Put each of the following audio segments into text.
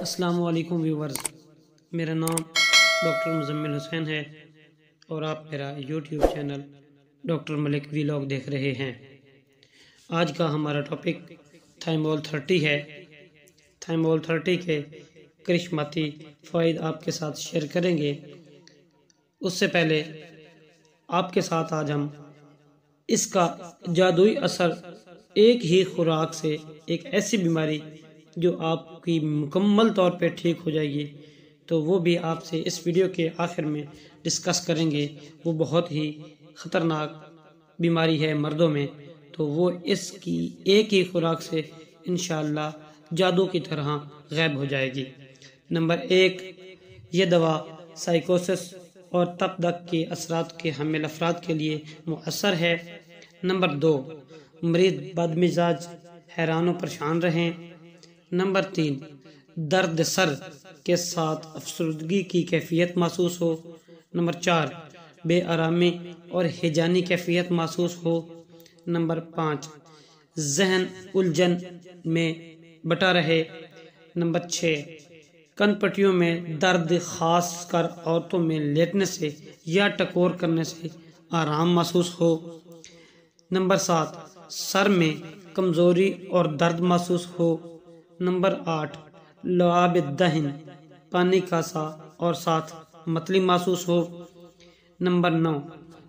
السلام علیکم ویورز، میرا نام ڈاکٹر مزمل حسین ہے اور آپ میرا یوٹیوب چینل ڈاکٹر ملک ویلاگ دیکھ رہے ہیں۔ آج کا ہمارا ٹاپک تھائمول 30 ہے۔ تھائمول 30 کے کرشماتی فوائد آپ کے ساتھ شیئر کریں گے۔ اس سے پہلے آپ کے ساتھ آج ہم اس کا جادوئی اثر ایک ہی خوراک سے ایک ایسی بیماری جو آپ کی مکمل طور پہ ٹھیک ہو جائے گی تو وہ بھی آپ سے اس ویڈیو کے آخر میں ڈسکس کریں گے۔ وہ بہت ہی خطرناک بیماری ہے مردوں میں، تو وہ اس کی ایک ہی خوراک سے انشاءاللہ جادو کی طرح غائب ہو جائے گی۔ نمبر 1، یہ دوا سائیکوسس اور تپ کے اثرات کے حامل افراد کے لیے مؤثر ہے۔ نمبر 2، مریض بد مزاج، حیران و پریشان رہیں۔ نمبر 3، درد سر کے ساتھ افسردگی کی کیفیت محسوس ہو۔ نمبر 4، بے آرامی اور ہیجانی کیفیت محسوس ہو۔ نمبر 5، ذہن الجھن میں بٹا رہے۔ نمبر 6، کن پٹیوں میں درد، خاص کر عورتوں میں لیٹنے سے یا ٹکور کرنے سے آرام محسوس ہو۔ نمبر 7، سر میں کمزوری اور درد محسوس ہو۔ نمبر 8، لعاب الدہن، پانی کا سا اور ساتھ متلی محسوس ہو۔ نمبر 9،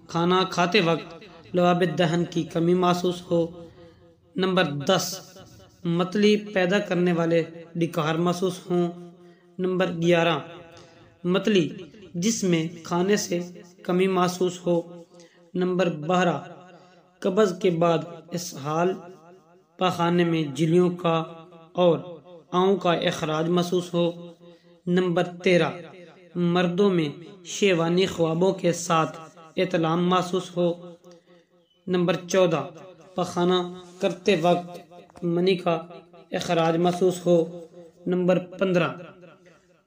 کھانا کھاتے وقت لعاب الدہن کی کمی محسوس ہو۔ نمبر 10، متلی پیدا کرنے والے ڈکار محسوس ہوں۔ نمبر 11، متلی جس میں کھانے سے کمی محسوس ہو۔ نمبر 12، قبض کے بعد اسہال، پاخانے میں جھلیوں کا اور آؤں کا اخراج محسوس ہو۔ نمبر 13، مردوں میں شیوانی خوابوں کے ساتھ احتلام محسوس ہو۔ نمبر 14، پاخانہ کرتے وقت منی کا اخراج محسوس ہو۔ نمبر 15،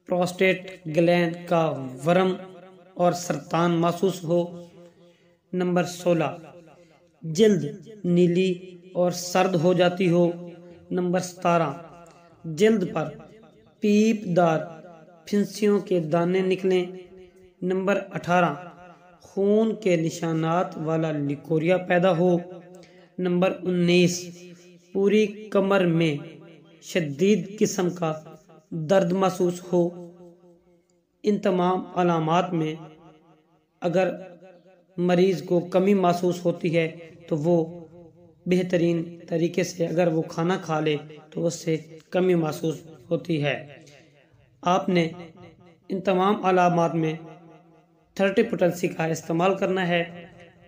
پروسٹیٹ گلینڈ کا ورم اور سرطان محسوس ہو۔ نمبر 16، جلد نیلی اور سرد ہو جاتی ہو۔ نمبر 17، جلد پر پیپ دار پھنسیوں کے دانے نکلیں۔ نمبر 18، خون کے نشانات والا لیکوریا پیدا ہو۔ نمبر 19، پوری کمر میں شدید قسم کا درد محسوس ہو۔ ان تمام علامات میں اگر مریض کو کمی محسوس ہوتی ہے تو وہ بہترین طریقے سے اگر وہ کھانا کھا لے تو اس سے کمی محسوس ہوتی ہے۔ آپ نے ان تمام علامات میں 30 پوٹنسی کا استعمال کرنا ہے۔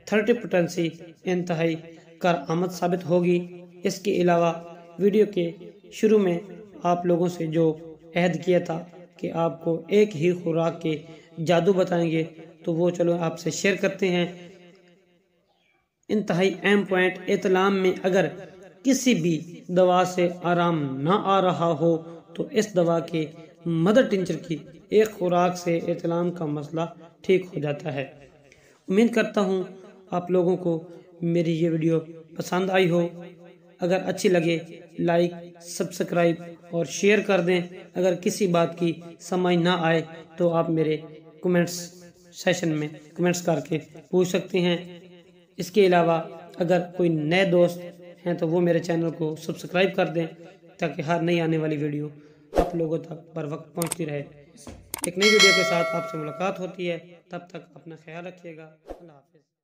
30 پوٹنسی انتہائی کارآمد ثابت ہوگی۔ اس کے علاوہ ویڈیو کے شروع میں آپ لوگوں سے جو عہد کیا تھا کہ آپ کو ایک ہی خوراک کے جادو بتائیں گے تو وہ چلو آپ سے شیئر کرتے ہیں۔ انتہائی اہم پوائنٹ، احتلام میں اگر کسی بھی دوا سے آرام نہ آ رہا ہو تو اس دوا کے مدر ٹنچر کی ایک خوراک سے احتلام کا مسئلہ ٹھیک ہو جاتا ہے۔ امید کرتا ہوں آپ لوگوں کو میری یہ ویڈیو پسند آئی ہو۔ اگر اچھی لگے لائک، سبسکرائب اور شیئر کر دیں۔ اگر کسی بات کی سمجھ نہ آئے تو آپ میرے کمنٹس سیشن میں کمنٹس کر کے پوچھ سکتے ہیں۔ اس کے علاوہ اگر کوئی نئے دوست ہیں تو وہ میرے چینل کو سبسکرائب کر دیں تاکہ ہر نئی آنے والی ویڈیو آپ لوگوں تک بر وقت پہنچتی رہے۔ ایک نئی ویڈیو کے ساتھ آپ سے ملاقات ہوتی ہے، تب تک اپنا خیال رکھیے گا۔ اللہ حافظ۔